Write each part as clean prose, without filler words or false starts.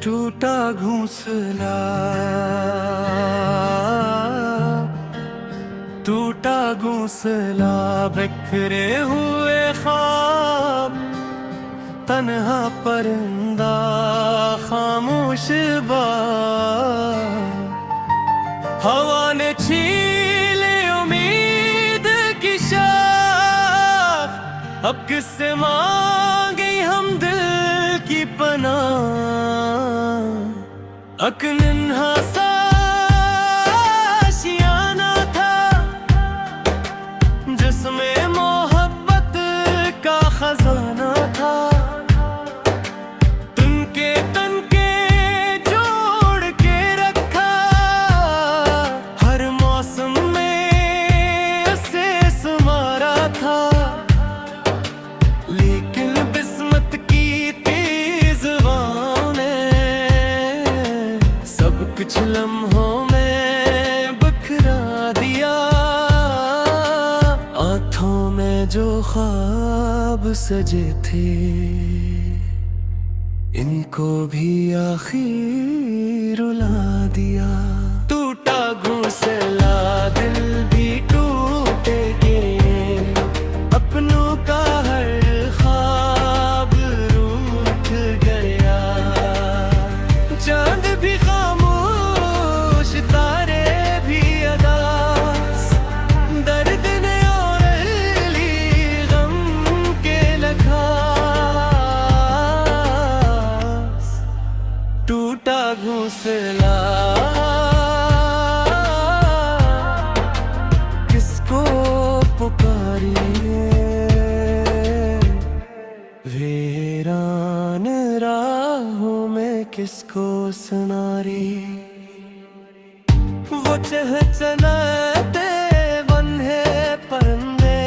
टूटा घोंसला, टूटा घोंसला, बिखरे हुए ख्वाब, तन्हा परिंदा, खामोश बाग। हवा ने छीन ली उम्मीद की शाख, अब किससे मांगे हम दिल की पनाह। अक नन्हा सा आशियाना था, जिसमें मोहब्बत का खजाना था। तुमके तन के जोड़ के रखा, हर मौसम में उसे सुमारा था। लेकिन बिस्मत की तेज हवाओं ने सब कुछ लम्हों में बिखरा दिया। आँखों में जो ख्वाब सजे थे, इनको भी आखिर रुला दिया। टूटा घोंसला, दिल भी टूटेंगे, अपनों का हर ख्वाब रूठ गया। चांद भी खामोश, तारे भी अदास, दर्द ने और ली गम के लखास। टूटा घोंसला, किसको पुकारिए, वीरान राहों में किसको सुनारी। वो चहचहाते बन्हे परिंदे,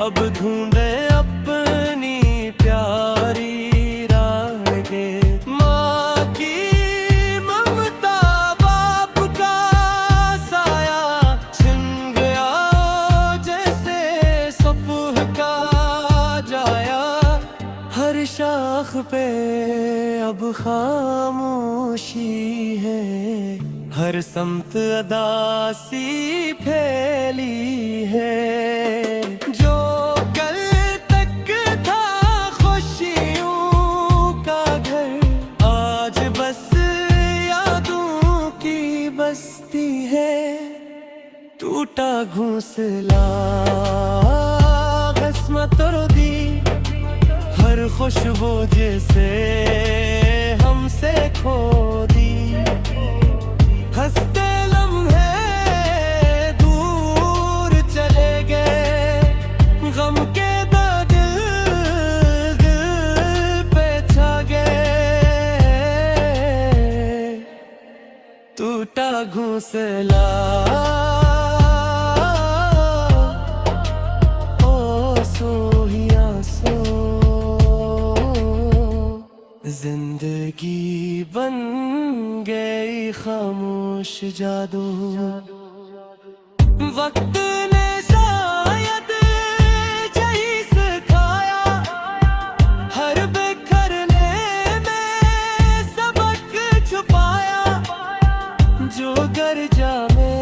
अब ढूंढे अपनी प्यारी राहें। माँ की ममता, बाप का साया, छिन गया जैसे सुबह का जाया। हर शाख पे अब खामोशी है, हर समत अदासी फैली है। जो कल तक था खुशियों का घर, आज बस यादों की बस्ती है। टूटा घोंसला, किस्मत तोड़ दी, हर खुशबू जैसे हमसे खो दी। हंसते लम्हे दूर चले गए, गम के दाग दिल पे छा गए। टूटा घोंसला, ओ सोहिया सो, जिंदगी बन गई खामोश जादू। वक्त ने शायद यही सिखाया, हर बिखरने में सबक छुपाया। जो गर जाए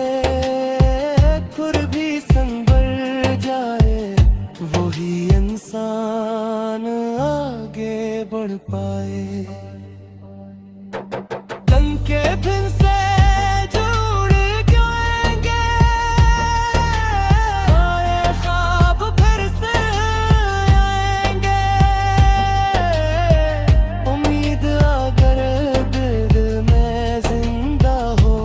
खुर भी संभल जाए, वही इंसान आगे बढ़ पाए। के फिर से जुड़ जाएंगे, आए ख्वाब फिर से आएंगे। उम्मीद अगर दिल में जिंदा हो,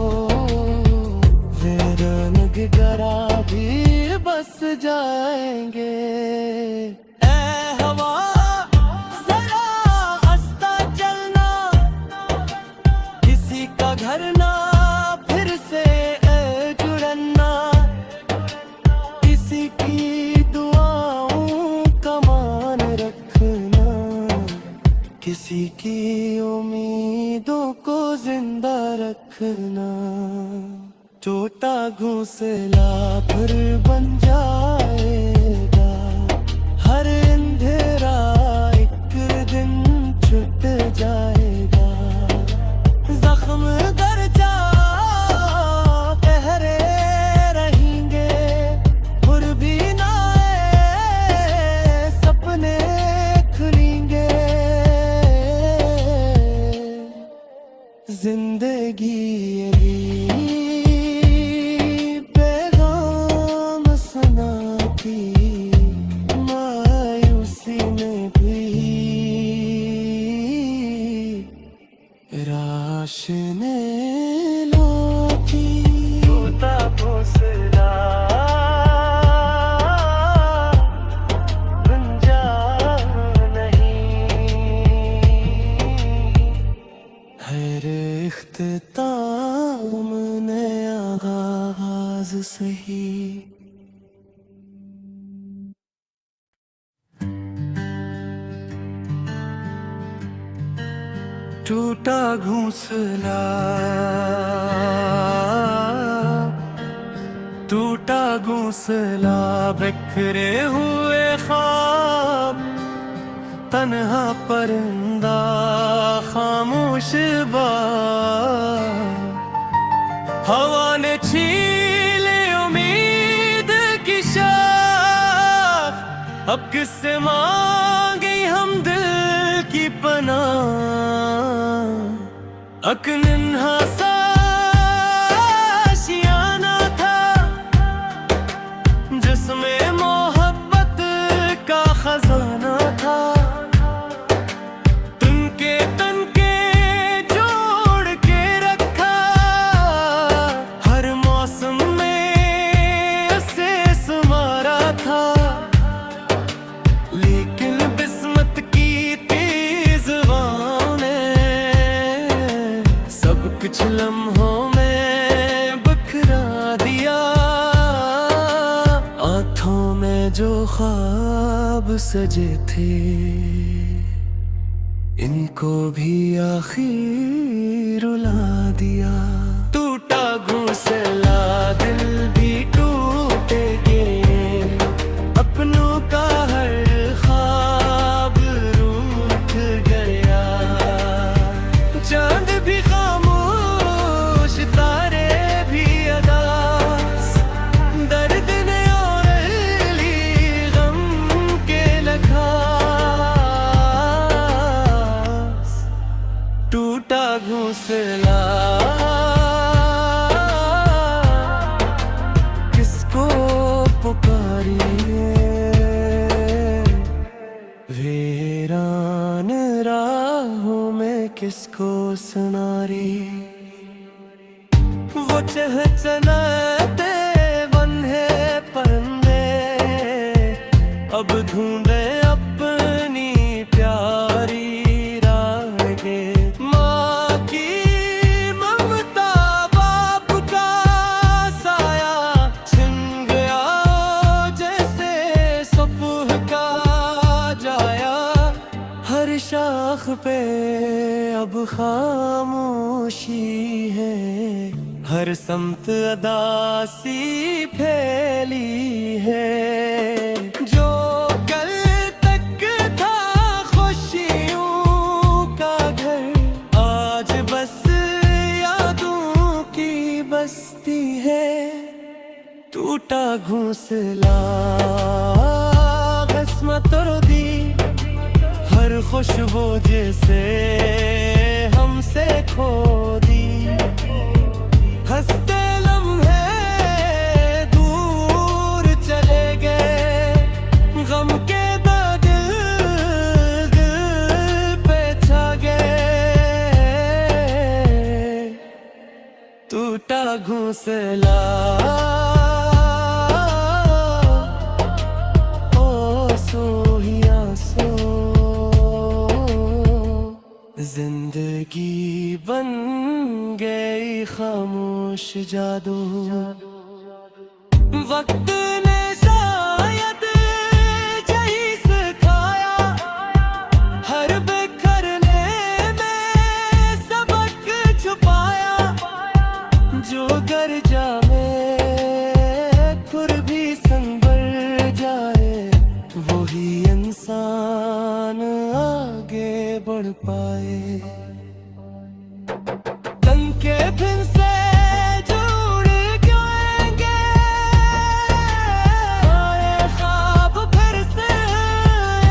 फिर नगरा भी बस जाएंगे। ऐ हवा घर ना फिर से जुड़ना, किसी की दुआओं का मान रखना, किसी की उम्मीदों को जिंदा रखना। टूटा घोंसला फिर बन जाएगा, हर अंधेरा एक दिन छुट जाएगा। टूटा घोंसला, टूटा घोंसला, बिखरे हुए ख्वाब, तन्हा परिंदा, खामोश बाग। हवा ने छीले उम्मीद की शाख, अब किससे मांगे हम दिल की पनाह। अक नन्हा सा आशियाना था, जिसमें मोहब्बत का खजाना था। तनके तनके जोड़ के रखा, हर मौसम में उसे सुमारा था। लेकिन बिस्मत की तेज हवाओं ने सब कुछ लम्हों में बिखरा दिया। आँखों में जो ख्वाब सजे थे, इनको भी आखिर रुला दिया। टूटा घोंसला, दिल भी टूटेंगे, अपनों का हर ख्वाब रूठ गया। चांद भी खामोश, तारे भी अदास, दर्द ने और ली गम के लखास। टूटा घोंसला, किसको पुकारिए, वीरान राहों में किसको सुनारी। वो चहचहाते बन्हे परिंदे, अब ढूंढे अपनी प्यारी राहें। माँ की ममता, बाप का साया, छिन गया जैसे सुबह का जाया। हर शाख पे अब खामोशी है, हर समत अदासी फैली है। जो कल तक था खुशियों का घर, आज बस यादों की बस्ती है। टूटा घोंसला, किस्मत तोड़ दी, हर खुशबू जिसे हमसे खो दी। हंसते लम्हे दूर चले गए, गम के दाग दिल पे छा गए। टूटा घोंसला, ओ सोहिया सो, जिंदगी बन गई खामोश जादू। वक्त ने शायद यही सिखाया, हर बिखरने में सबक छुपाया। जो गर जाए खुर भी संभल जाए, वही इंसान आगे बढ़ पाए। तनके फिर से जुड़ जाएंगे, आए ख्वाब फिर से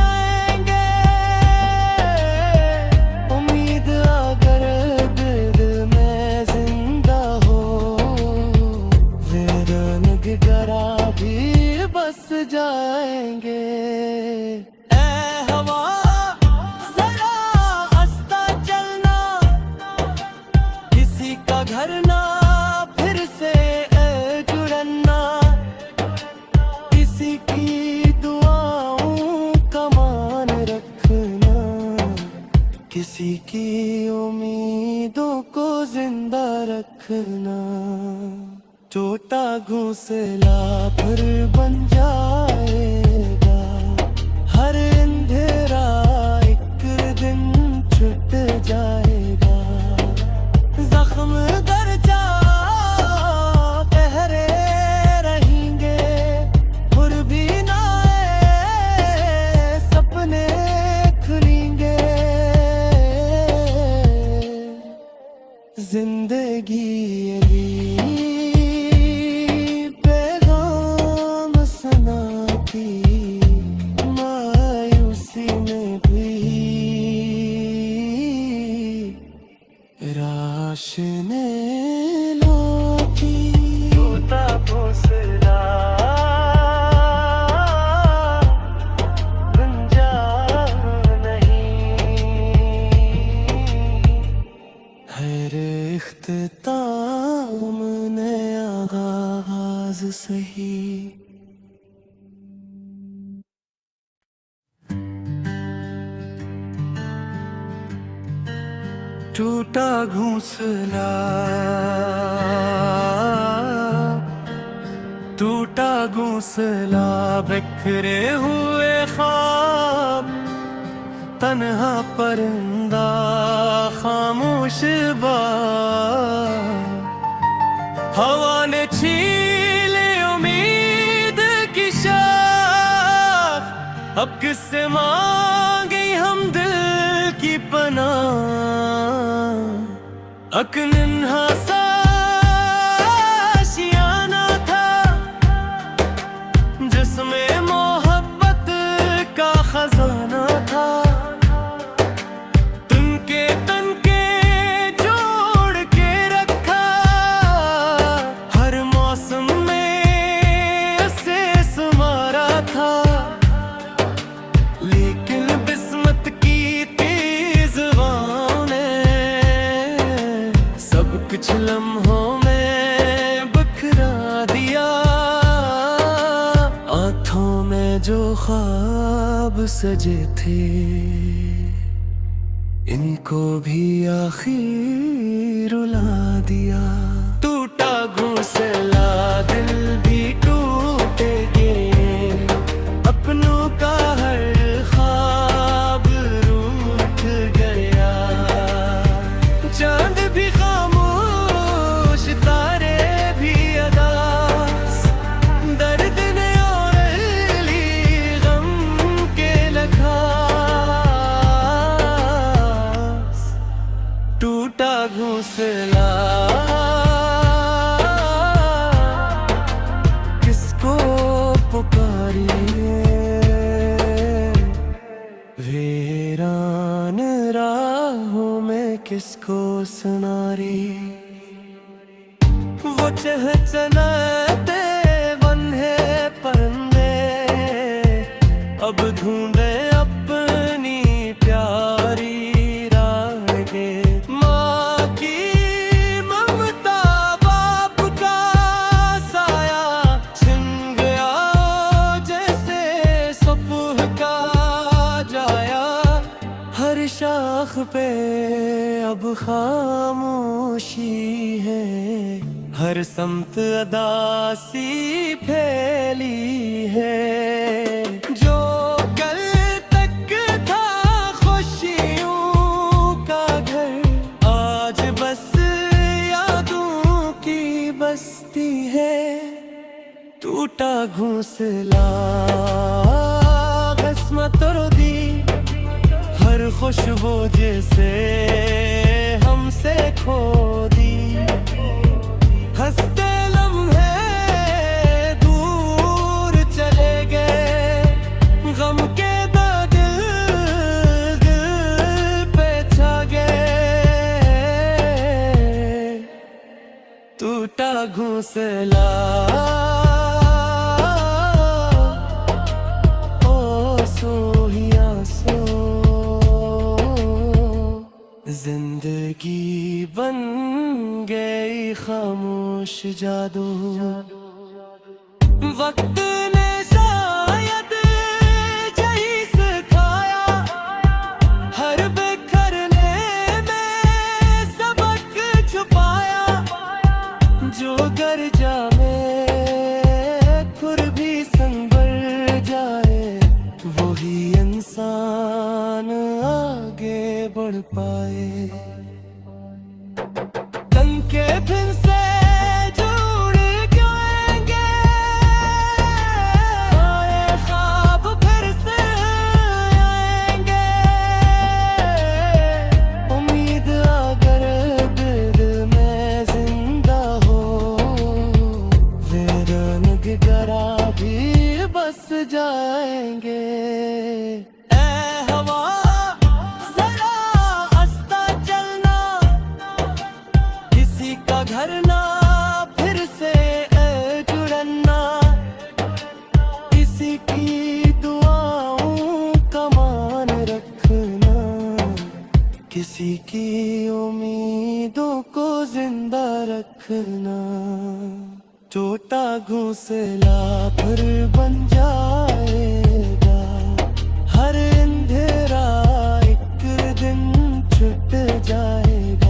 आएंगे। उम्मीद अगर दिल में जिंदा हो, फिर निगरा भी बस जाएंगे। ऐ हवा जरा आस्ता चलना, किसी का घर ना फिर से जुड़ना। किसी की दुआओं का मान रखना, किसी की उम्मीदों को जिंदा रखना। टूटा घोंसला फिर बन जाएगा, हर अंधेरा एक दिन छुट जाएगा। टूटा घोंसला, टूटा घोंसला, बिखरे हुए ख्वाब, तन्हा परिंदा, खामोश बाग। हवा ने छीले उम्मीद की शाख, अब किससे मांगे हम दिल की पनाह। अक नन्हा सा आशियाना था, जिसमें मोहब्बत का खजाना था। तुमके तन के जोड़ के रखा, हर मौसम में उसे सुमारा था। लेकिन बिस्मत की तेज हवाओं ने सब कुछ लम्हों में बिखरा दिया। आँखों में जो ख्वाब सजे थे, इनको भी आखिर रुला दिया। टूटा घोंसला, दिल भी टूटेंगे, अपनों का हर ख्वाब रूठ गया। चांद भी खामोश, तारे भी अदास, दर्द ने और ली गम के लखास। टूटा घोंसला, किसको पुकारिए, वीरान राहों में किसको सुनारी। वो चहचहाते बन्हे परिंदे, अब ढूंढे अपनी प्यारी राहें। माँ की ममता, बाप का साया, छिन गया जैसे सुबह का जाया। हर शाख पे अब खामोशी है, हर समत अदासी फैली है। जो कल तक था खुशियों का घर, आज बस यादों की बस्ती है। टूटा घोंसला, किस्मत तोड़ दी, हर खुशबू जैसे हमसे खो दी। हंसते लम्हे दूर चले गए, गम के दाग दिल पे छा गए। टूटा घोंसला, ओ सोहिया सो, जिंदगी बन गई खामोश जादू। वक्त ने शायद यही सिखाया, हर बिखरने में सबक छुपाया। जो गर जाए खुर भी संभल जाए, वही इंसान आगे बढ़ पाए। तन के फिर से जुड़ जाएंगे, आए ख्वाब फिर से आएंगे। उम्मीद अगर दिल में जिंदा हो, फिर नगरा भी बस जाएंगे। घर ना फिर से जुड़ना, इसी की दुआओं का मान रखना। किसी की उम्मीदों को जिंदा रखना। टूटा घोंसला फिर बन जाएगा, हर अंधेरा एक दिन छुट जाएगा।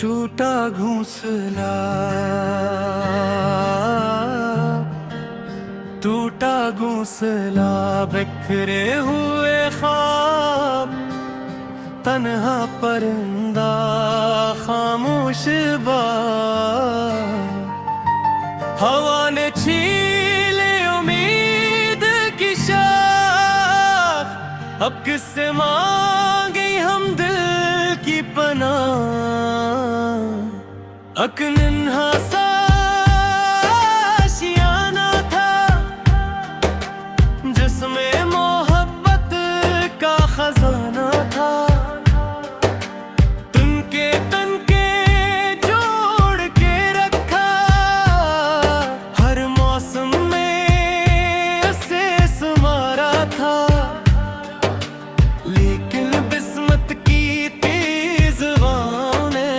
टूटा घोंसला, टूटा घोंसला, बिखरे हुए ख्वाब, तन्हा परिंदा, खामोश बाग। हवा ने छीले उम्मीद की शाख, अब किससे मांगे हम दिल की पनाह। अक नन्हा सा आशियाना था, जिसमें मोहब्बत का खजाना था। तुमके तन के जोड़ के रखा, हर मौसम में उसे सुमारा था। लेकिन बिस्मत की तेज हवाओं ने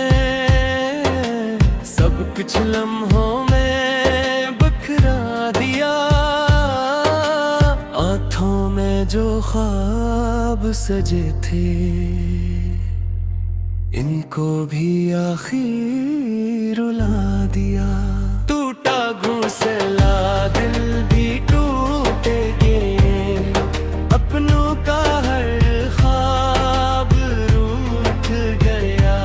सब कुछ लम्हों में बिखरा दिया। आँखों में जो ख्वाब सजे थे, इनको भी आखिर रुला दिया। टूटा घोंसला, दिल भी टूटेंगे, अपनों का हर ख्वाब रूठ गया।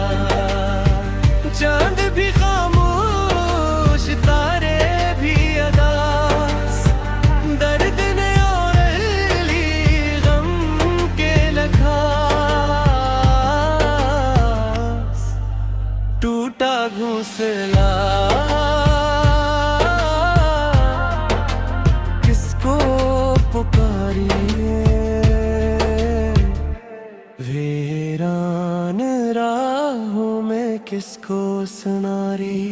चांद भी खामोश, तारे भी अदास, दर्द ने और ली गम के लखास। टूटा घोंसला, किसको पुकारिए, वीरान राहों में किसको सुनारी।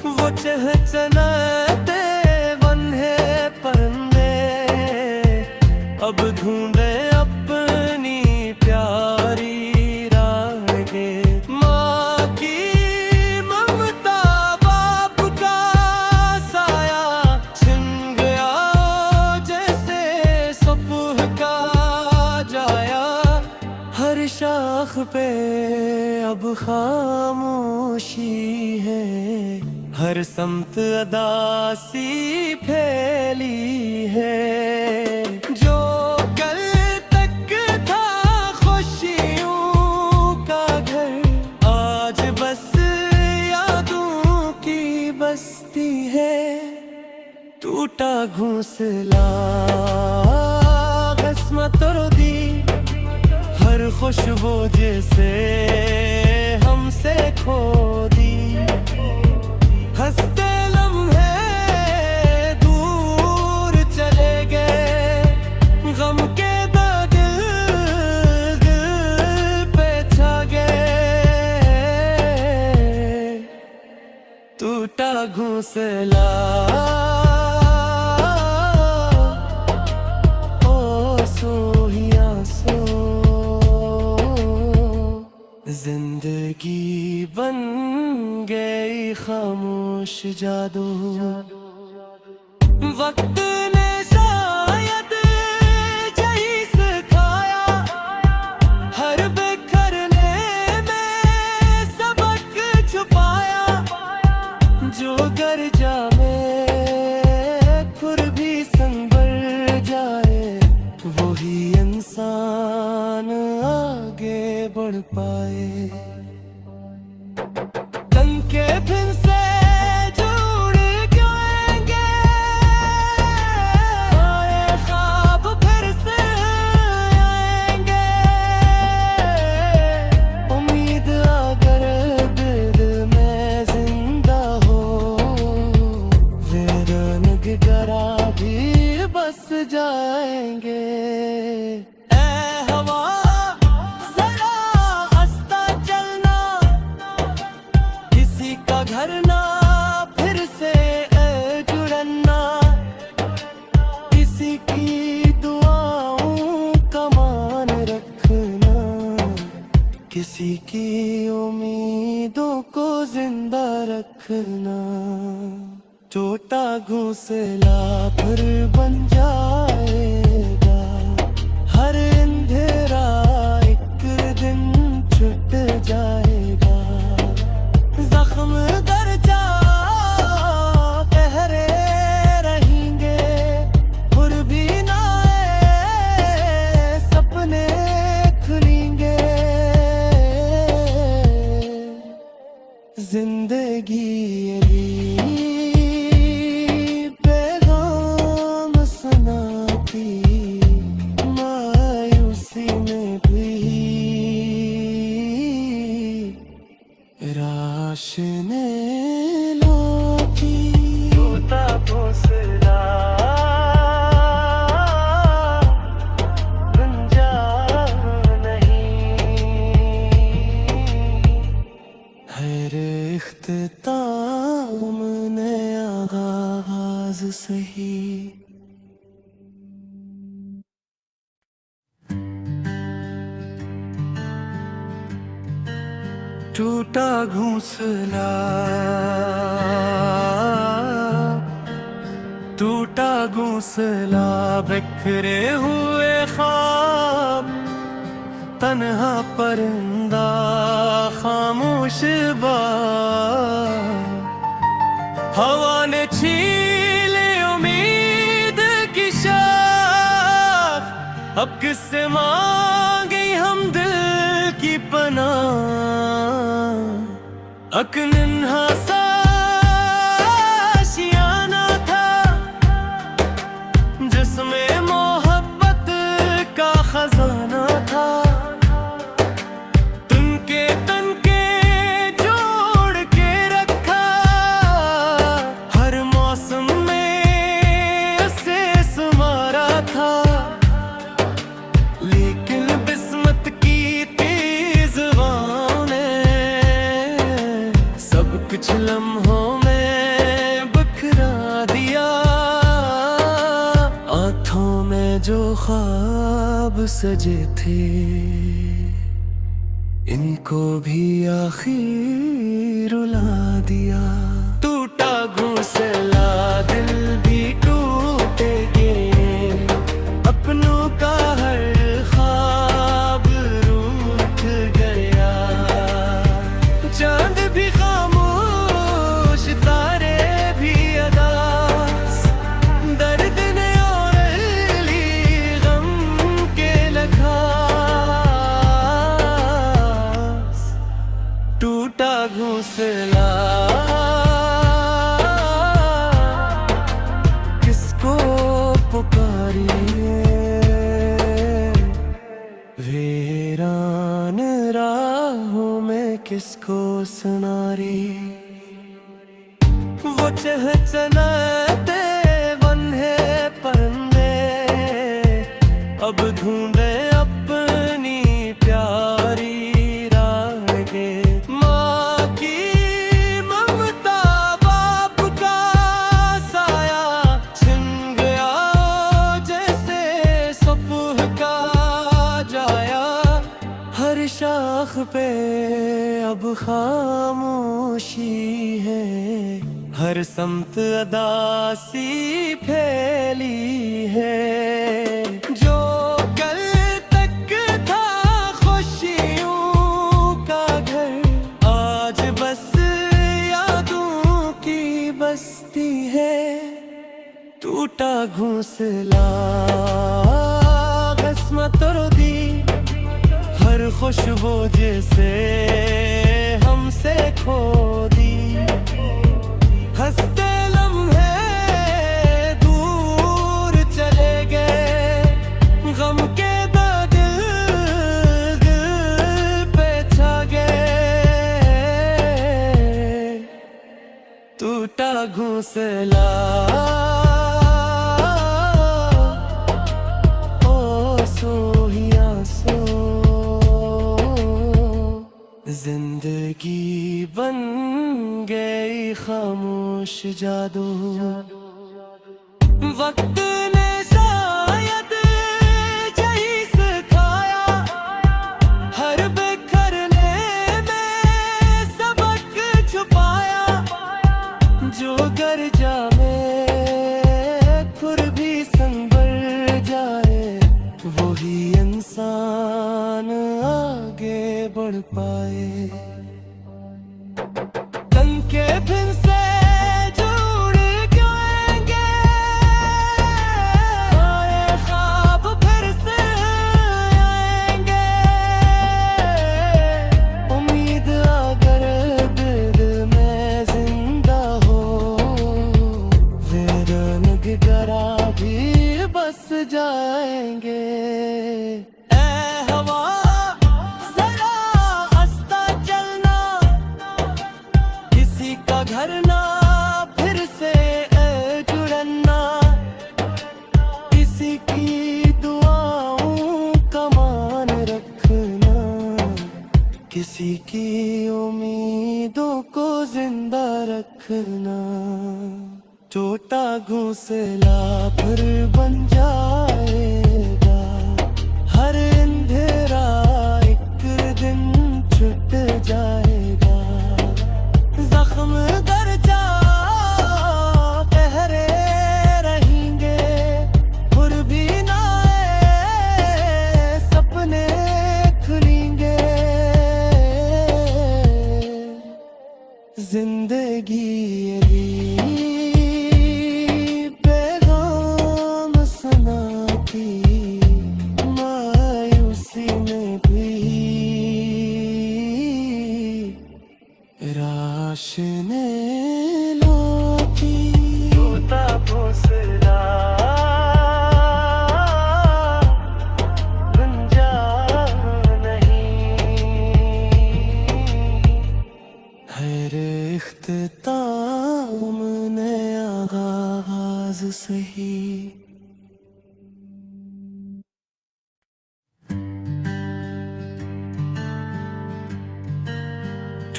वो चहचहाते बन्हे परिंदे, अब ढूंढे अपनी प्यारी राहें। माँ की ममता, बाप का साया, छिन गया जैसे सुबह का जाया। हर शाख पे अब खामोशी है, हर समत अदासी फैली है। जो कल तक था खुशियों का घर, आज बस यादों की बस्ती है। टूटा घोंसला, किस्मत तोड़ दी, हर खुशबू जिसे हमसे खो दी। हंसते लम्हे दूर चले गए, गम के दाग दिल पे छा गए। टूटा घोंसला, ओ सोहिया सो, जिंदगी बन गई खामोश जादू। वक्त ने शायद यही सिखाया, हर बिखरने में सबक छुपाया। जो गर जामे खुर भी संभल जाए, वही इंसान आगे बढ़ पाए। तन के फिर से जुड़ जाएंगे, आए ख्वाब फिर से आएंगे। उम्मीद अगर दिल में जिंदा हो, फिर निगरा भी बस जाएंगे। घर ना फिर से जुड़ना, किसी की दुआओं का मान रखना, किसी की उम्मीदों को जिंदा रखना। टूटा घोंसला फिर बन जाएगा, हर अंधेरा एक दिन छुट जाएगा। टूटा घोंसला, टूटा घोंसला, बिखरे हुए ख्वाब, तन्हा परिंदा, खामोश बाग। हवा ने छीले उम्मीद की शाख, अब किससे मांगे हम दिल की पनाह। अक नन्हा सा आशियाना था, जिसमें मोहब्बत का खजाना था। तुनके तनके जोड़ के रखा, हर मौसम में उसे सुमारा था। लेकिन बिस्मत की तेज हवाओं ने सब कुछ लम्हों में बिखरा दिया। आँखों में जो ख्वाब सजे थे, इनको भी आखिर रुला दिया। टूटा घोंसला, दिल भी टूटेंगे, अपनों का हर ख्वाब रूठ गया। चांद भी खामोश, तारे भी अदास, दर्द ने और ली गम के लखास। टूटा घोंसला, किसको पुकारिए, वीरान राहों में किसको सुनारी। वो चहचहाते बन्हे परिंदे, अब ढूंढे अपनी प्यारी राहें। माँ की ममता, बाप का साया, छिन गया जैसे सुबह का जाया। हर शाख पे अब खामोशी है, हर समत अदासी फैली है। जो कल तक था खुशियों का घर, आज बस यादों की बस्ती है। टूटा घोंसला, किस्मत तोड़ दी, हर खुशबू जिसे हमसे खो दी। हंसते लम्हे दूर चले गए, गम के दिल दिल पे छा गए। टूटा घोंसला, ओ सोहिया सो, जिंदगी बन गई खामोश जादू। वक्त ने शायद यही सिखाया, हर बिखरने में सबक छुपाया। जो गर जाए खुर भी संभल जाए, वही इंसान आगे बढ़ पाए। तन के फिर से जुड़ जाएंगे, आए ख्वाब फिर से आएंगे। उम्मीद अगर दिल में जिंदा हो, फिर नगरा भी बस जाएंगे। घर ना फिर से जुड़ना, किसी की दुआओं का मान रखना, किसी की उम्मीदों को जिंदा रखना। टूटा घोंसला फिर बन जाएगा, हर अंधेरा एक दिन छुट जाएगा।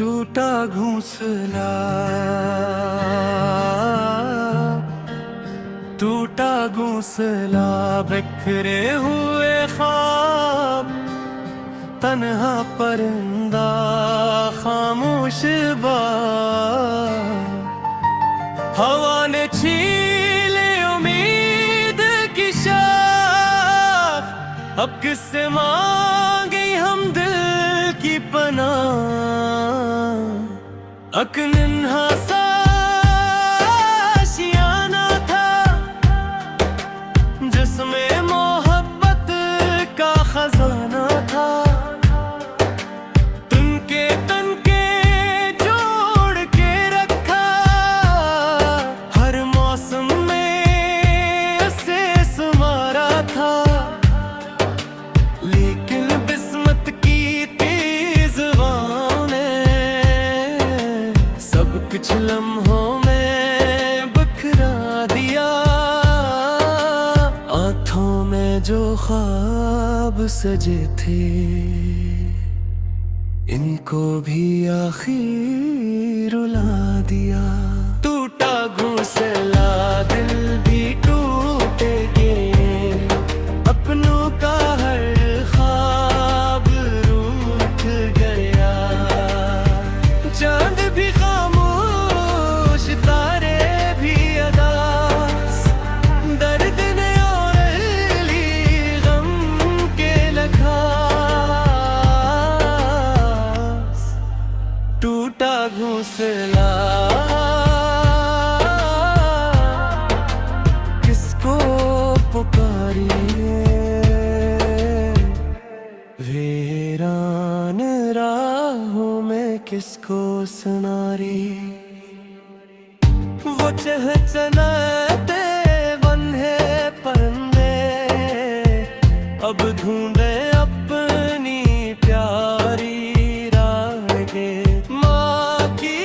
टूटा घोंसला, टूटा घोंसला, बिखरे हुए ख्वाब, तन्हा परिंदा, खामोश बाग। हवा ने छीले उम्मीद की शाख, अब किससे मांगे हम दिल की पनाह। अक नन्हा सा आशियाना था, जिसमें मोहब्बत का खजाना था। तुनके तनके जोड़ के रखा, हर मौसम में उसे सुमारा था। लेकिन बिस्मत की तेज हवाओं ने सब कुछ लम्हों में बिखरा दिया। आँखों में जो ख्वाब सजे थे, इनको भी आखिर रुला दिया। टूटा घोंसला, दिल भी टूटेंगे, अपनों का हर ख्वाब रूठ गया। चांद भी खामोश, तारे भी अदास, दर्द ने और ली गम के लखास। टूटा घोंसला, किसको पुकारिए, वीरान राहों में किसको सुनारी। वो चहचहाते बन्हे परिंदे, अब ढूंढे अपनी प्यारी राहें। माँ की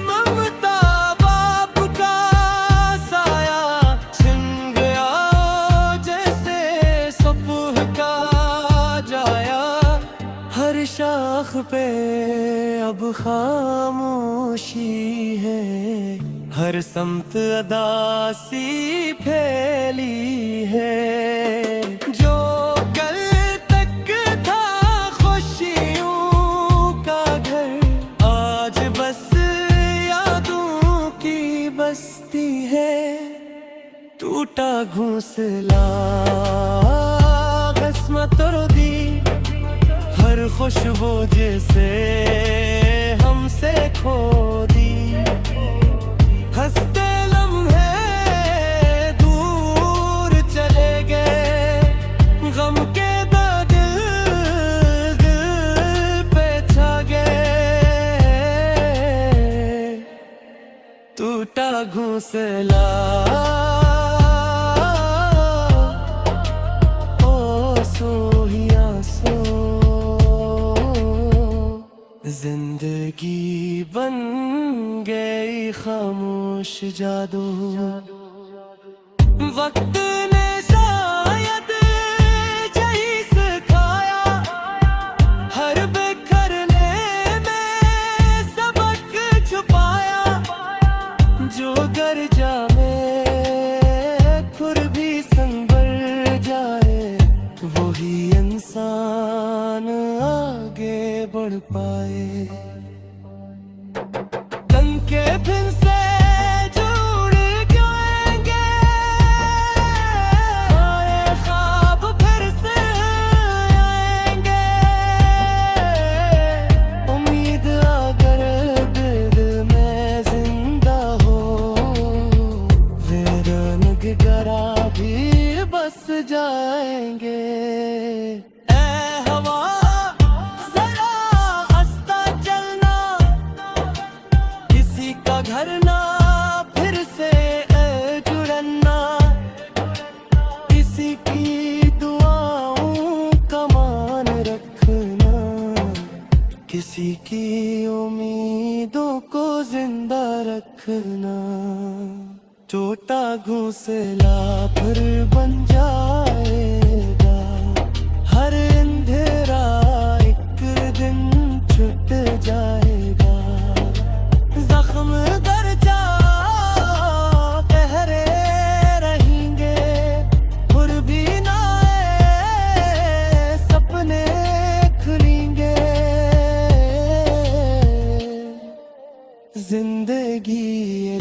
ममता, बाप का साया, छिन गया जैसे सुबह का जाया। हर शाख पे अब खामोशी है, हर समत अदासी फैली है। जो कल तक था खुशियों का घर, आज बस यादों की बस्ती है। टूटा घोंसला, किस्मत तोड़ दी, हर खुशबू जिसे हमसे खो दी। हंसते लम्हे दूर चले गए, गम के दाग दिल पे छा गए। टूटा घोंसला, ओ सोहिया सो, जिंदगी बन गई खामोश जादू। वक्त ने शायद यही सिखाया, हर बिखरने में सबक छुपाया। जो गर जाए खुर भी संभल जाए, वही इंसान आगे बढ़ पाए। तनके फिर से जुड़ जाएंगे, आए ख्वाब फिर से आएंगे। उम्मीद अगर दिल में जिंदा हो, फिर नगरा भी बस जाएंगे। ऐ हवा जरा आस्ता चलना, किसी का घर ना फिर से जुड़ना। किसी की दुआओं का मान रखना, किसी की उम्मीदों को जिंदा रखना। टूटा घोंसला फिर बन जाएगा, हर अंधेरा एक दिन छुट जाएगा। जिंदगी ये